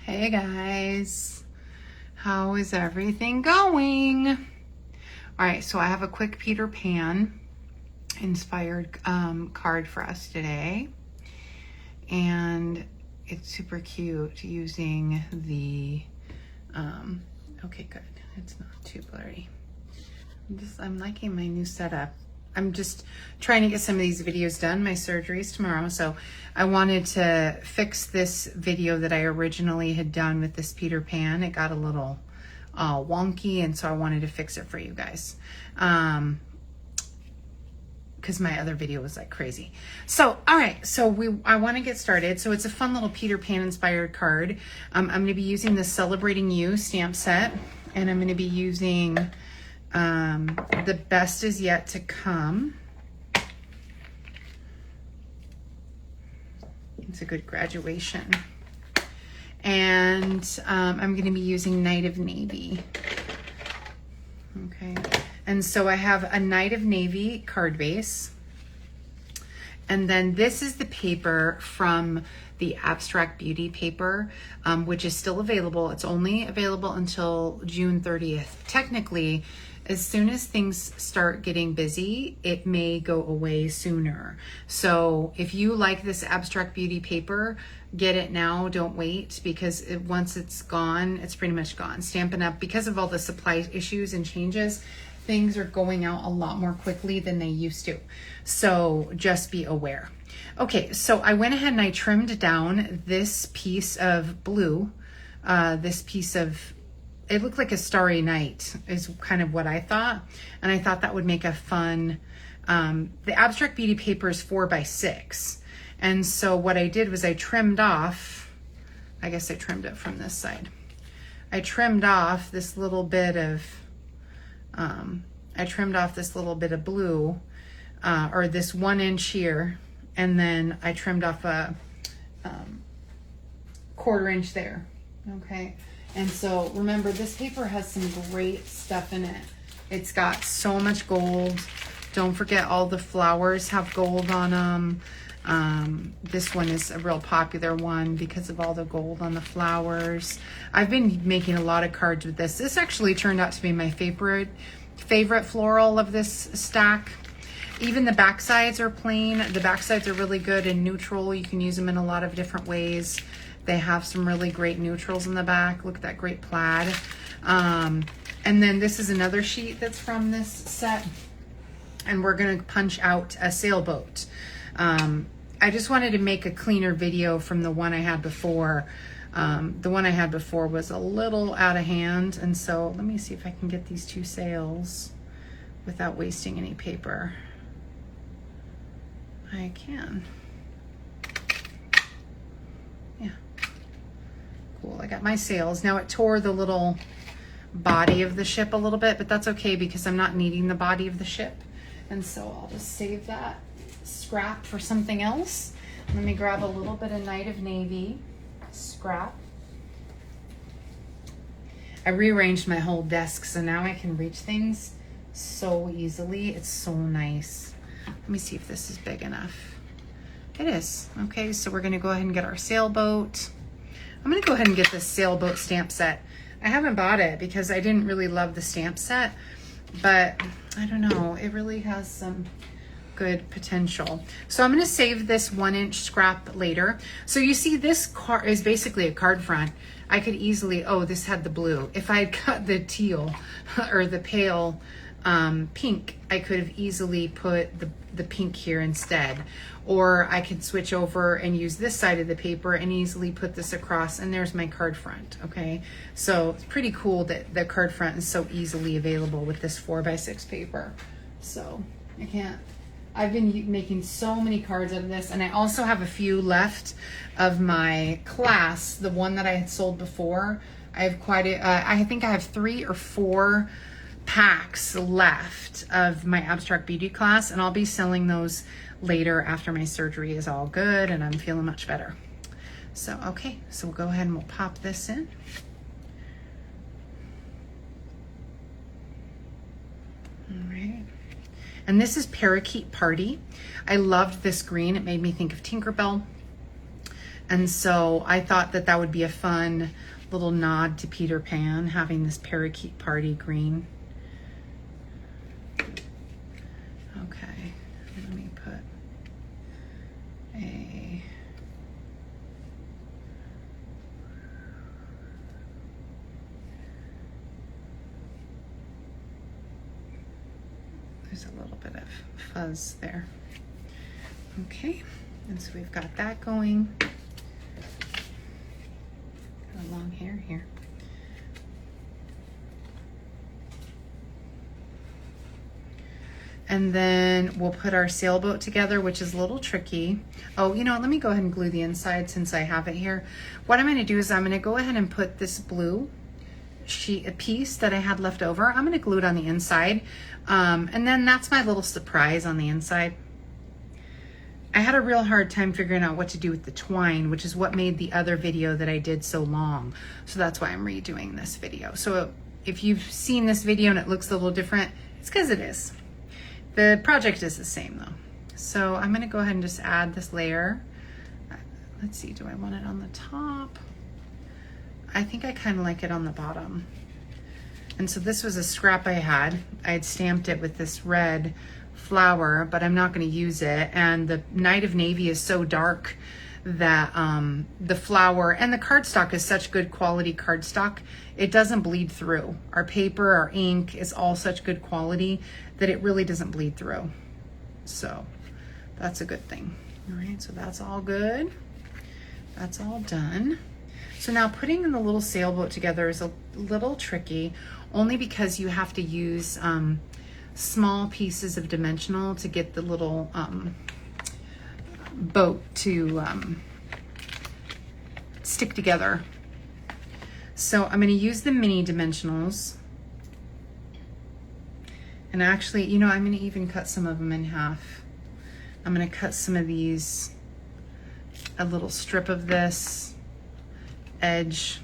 Hey guys, how is everything going? All right, so I have a quick Peter Pan inspired card for us today, and it's super cute using the okay, good, it's not too blurry. I'm liking my new setup. I'm just trying to get some of these videos done. My surgery is tomorrow, so I wanted to fix this video that I originally had done with this Peter Pan. It got a little wonky, and so I wanted to fix it for you guys because my other video was like crazy. So, all right, so I want to get started. So it's a fun little Peter Pan inspired card. I'm going to be using the Celebrating You stamp set, and I'm going to be using The Best Is Yet to Come. It's a good graduation. And I'm going to be using Night of Navy. Okay. And so I have a Night of Navy card base. And then this is the paper from the Abstract Beauty paper, which is still available. It's only available until June 30th. Technically, as soon as things start getting busy, it may go away sooner. So if you like this Abstract Beauty paper, get it now, don't wait, because once it's gone, it's pretty much gone. Stampin' Up, because of all the supply issues and changes, things are going out a lot more quickly than they used to. So just be aware. Okay, so I went ahead and I trimmed down this piece of blue, it looked like a starry night is kind of what I thought. And I thought that would make a fun, the Abstract Beauty paper is 4x6. And so what I did was I trimmed off, I guess I trimmed it from this side. I trimmed off this little bit of, blue, or this 1 inch here. And then I trimmed off a 1/4 inch there, okay? And so remember, this paper has some great stuff in it. It's got so much gold. Don't forget all the flowers have gold on them. This one is a real popular one because of all the gold on the flowers. I've been making a lot of cards with this. This actually turned out to be my favorite floral of this stack. Even the back sides are plain. The back sides are really good and neutral. You can use them in a lot of different ways. They have some really great neutrals in the back. Look at that great plaid. And then this is another sheet that's from this set. And we're gonna punch out a sailboat. I just wanted to make a cleaner video from the one I had before. The one I had before was a little out of hand. And so let me see if I can get these two sails without wasting any paper. I can. Yeah. Cool, I got my sails. Now it tore the little body of the ship a little bit, but that's okay because I'm not needing the body of the ship. And so I'll just save that scrap for something else. Let me grab a little bit of Night of Navy scrap. I rearranged my whole desk, so now I can reach things so easily. It's so nice. Let me see if this is big enough. It is. Okay, so we're gonna go ahead and get our sailboat. I'm gonna go ahead and get this sailboat stamp set. I haven't bought it because I didn't really love the stamp set, but I don't know, it really has some good potential. So I'm gonna save this 1 inch scrap later. So you see this card is basically a card front. I could easily, oh, this had the blue. If I had cut the teal or the pale pink, I could have easily put the pink here instead. Or I could switch over and use this side of the paper and easily put this across, and there's my card front, okay? So it's pretty cool that the card front is so easily available with this 4x6 paper. So I've been making so many cards out of this, and I also have a few left of my class, the one that I had sold before. I have I think I have 3 or 4 packs left of my Abstract Beauty class, and I'll be selling those later after my surgery is all good and I'm feeling much better. So, okay, so we'll go ahead and we'll pop this in. All right. And this is Parakeet Party. I loved this green. It made me think of Tinkerbell. And so I thought that that would be a fun little nod to Peter Pan, having this parakeet party green. Okay, let me put a... There's a little bit of fuzz there. Okay, and so we've got that going. Got a long hair here. And then we'll put our sailboat together, which is a little tricky. Oh, you know what? Let me go ahead and glue the inside since I have it here. What I'm going to do is I'm going to go ahead and put this blue a piece that I had left over. I'm going to glue it on the inside. And then that's my little surprise on the inside. I had a real hard time figuring out what to do with the twine, which is what made the other video that I did so long. So that's why I'm redoing this video. So if you've seen this video and it looks a little different, it's because it is. The project is the same though. So I'm going to go ahead and just add this layer. Let's see, do I want it on the top? I think I kind of like it on the bottom. And so this was a scrap I had. I had stamped it with this red flower, but I'm not going to use it. And the Night of Navy is so dark that the flower and the cardstock is such good quality cardstock, it doesn't bleed through. Our paper, our ink is all such good quality that it really doesn't bleed through. So that's a good thing. All right, so that's all good. That's all done. So now putting in the little sailboat together is a little tricky, only because you have to use small pieces of dimensional to get the little boat to stick together. So I'm going to use the mini dimensionals. And actually, you know, I'm going to even cut some of them in half. I'm going to cut some of these, a little strip of this edge.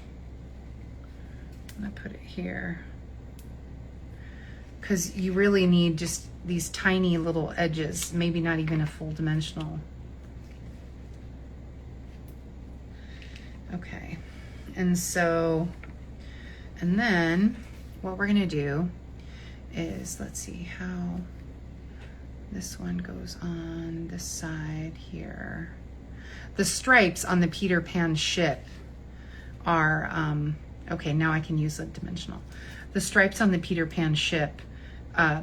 I'm going to put it here. Because you really need just these tiny little edges, maybe not even a full dimensional. Okay, and so, and then what we're gonna do is, let's see how this one goes on this side here. The stripes on the Peter Pan ship are, okay, now I can use a dimensional. The stripes on the Peter Pan ship, or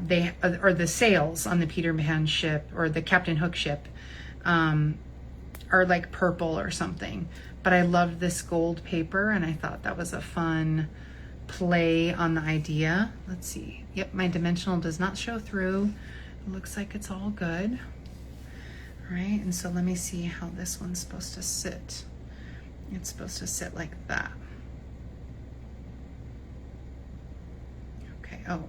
the sails on the Peter Pan ship or the Captain Hook ship are like purple or something. But I loved this gold paper and I thought that was a fun play on the idea. Let's see. Yep, my dimensional does not show through. It looks like it's all good. All right, and so let me see how this one's supposed to sit. It's supposed to sit like that. Okay, oh.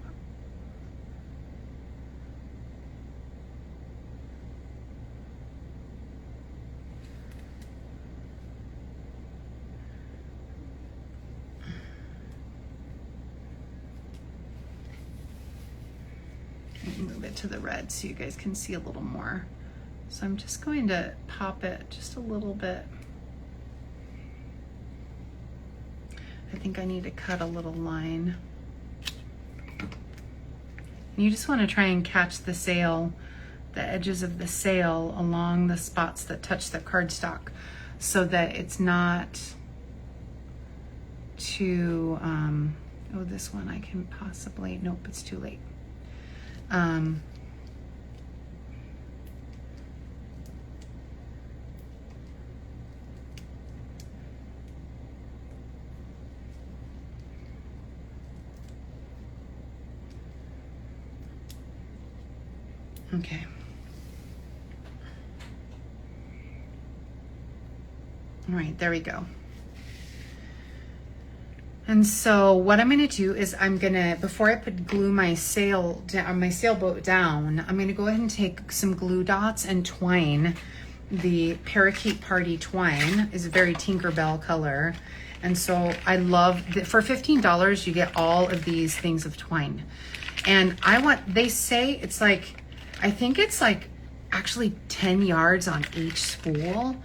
Move it to the red so you guys can see a little more. So I'm just going to pop it just a little bit. I think I need to cut a little line. You just want to try and catch the sail, the edges of the sail along the spots that touch the cardstock so that it's not too, oh, this one I can possibly, nope, it's too late. Okay. All right, there we go. And so what I'm going to do is I'm going to, before I glue my sailboat down, I'm going to go ahead and take some glue dots and twine. The Parakeet Party twine is a very Tinkerbell color. And so I love, for $15, you get all of these things of twine. And they say it's like, I think it's like actually 10 yards on each spool.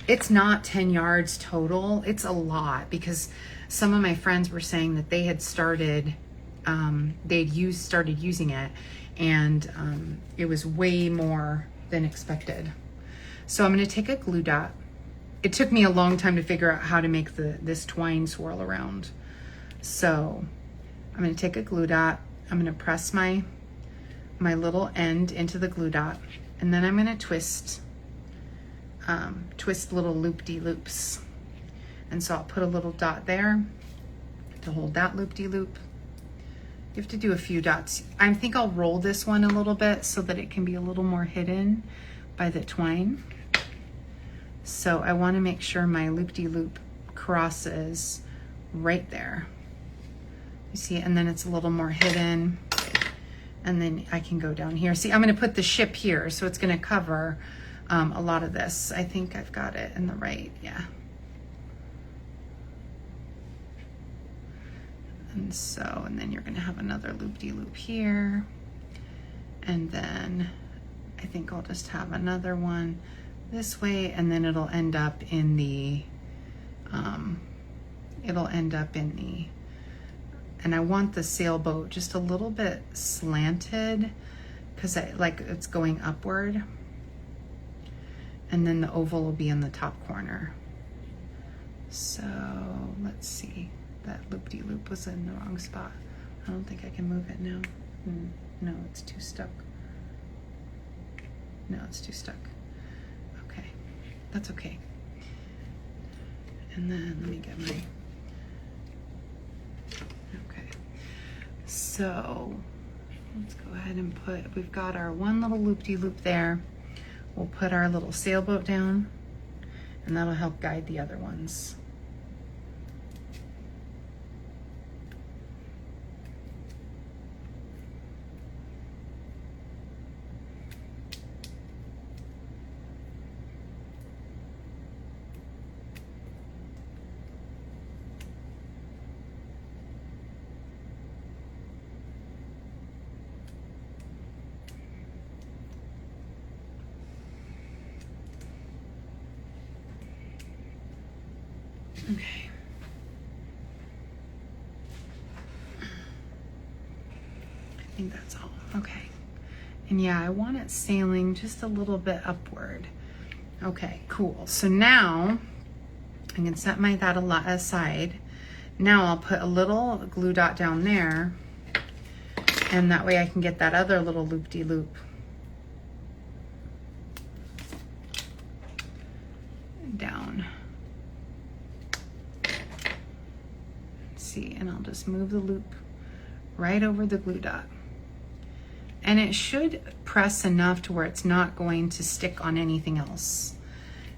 It's not 10 yards total. It's a lot because some of my friends were saying that they had started, started using it, and it was way more than expected. So I'm going to take a glue dot. It took me a long time to figure out how to make this twine swirl around. So I'm going to take a glue dot. I'm going to press my little end into the glue dot, and then I'm going to twist little loop-de-loops. And so I'll put a little dot there to hold that loop-de-loop. You have to do a few dots. I think I'll roll this one a little bit so that it can be a little more hidden by the twine. So I want to make sure my loop-de-loop crosses right there. You see, and then it's a little more hidden. And then I can go down here. See, I'm going to put the ship here, so it's going to cover a lot of this. I think I've got it in the right, yeah. And so, and then you're going to have another loop-de-loop here. And then I think I'll just have another one this way, and then it'll end up in the, and I want the sailboat just a little bit slanted because it's going upward. And then the oval will be in the top corner. So let's see, that loop-de-loop was in the wrong spot. I don't think I can move it now. No, it's too stuck. No, it's too stuck. Okay, that's okay. And then let me get my, okay. So let's go ahead and we've got our one little loop-de-loop there. We'll put our little sailboat down, and that'll help guide the other ones. Okay. I think that's all. Okay. And yeah, I want it sailing just a little bit upward. Okay, cool. So now I can set that aside. Now I'll put a little glue dot down there, and that way I can get that other little loop-de-loop down. See, and I'll just move the loop right over the glue dot. And it should press enough to where it's not going to stick on anything else.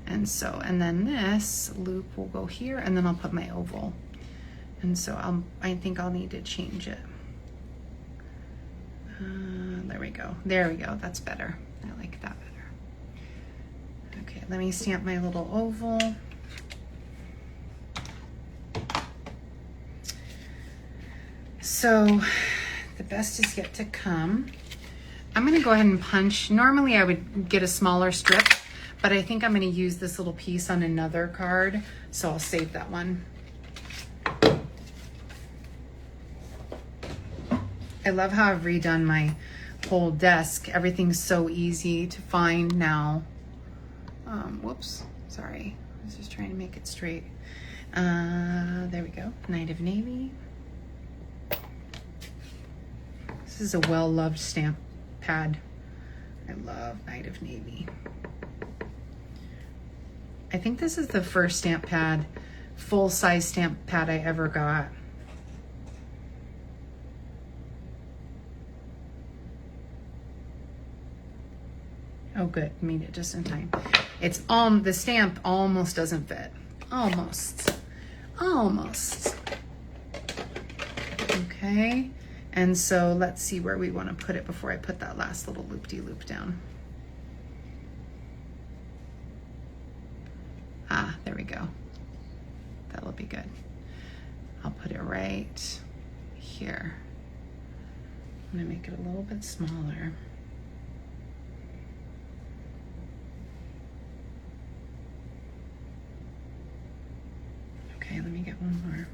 And so, and then this loop will go here, and then I'll put my oval. And so I think I'll need to change it. There we go. There we go. That's better. I like that better. Okay, let me stamp my little oval. So the best is yet to come. I'm going to go ahead and punch. Normally I would get a smaller strip, but I think I'm going to use this little piece on another card, so I'll save that one. I love how I've redone my whole desk. Everything's so easy to find now. Whoops, sorry. I was just trying to make it straight. There we go. Knight of Navy. This is a well-loved stamp pad. I love Knight of Navy. I think this is the first stamp pad, full-size stamp pad I ever got. Oh good, made it just in time. It's the stamp almost doesn't fit. Almost. Okay. And so let's see where we want to put it before I put that last little loop-de-loop down. Ah, there we go. That'll be good. I'll put it right here. I'm gonna make it a little bit smaller. let me get one more.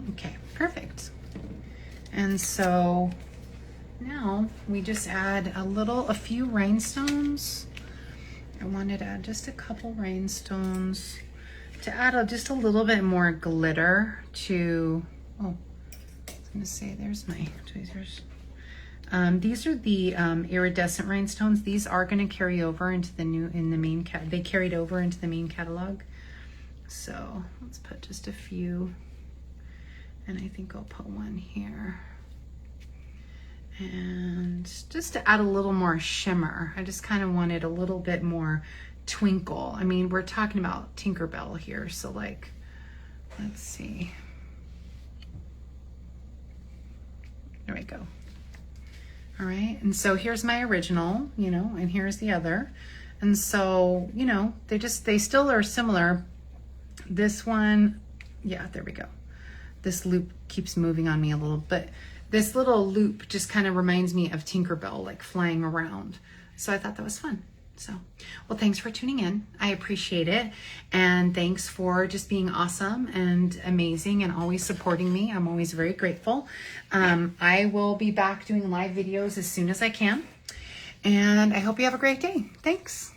Okay, perfect. And so now we just add a few rhinestones. I wanted to add just a couple rhinestones to add just a little bit more glitter to, oh, I was gonna say, there's my tweezers. These are the iridescent rhinestones. These are gonna carry over into the they carried over into the main catalog. So let's put just a few. And I think I'll put one here. And just to add a little more shimmer, I just kind of wanted a little bit more twinkle. I mean, we're talking about Tinkerbell here, so like, let's see. There we go. All right, and so here's my original, you know, and here's the other. And so, you know, they still are similar. This one, yeah, there we go. This loop keeps moving on me a little, but this little loop just kind of reminds me of Tinkerbell, like flying around. So I thought that was fun. So, well, thanks for tuning in. I appreciate it. And thanks for just being awesome and amazing and always supporting me. I'm always very grateful. I will be back doing live videos as soon as I can. And I hope you have a great day. Thanks.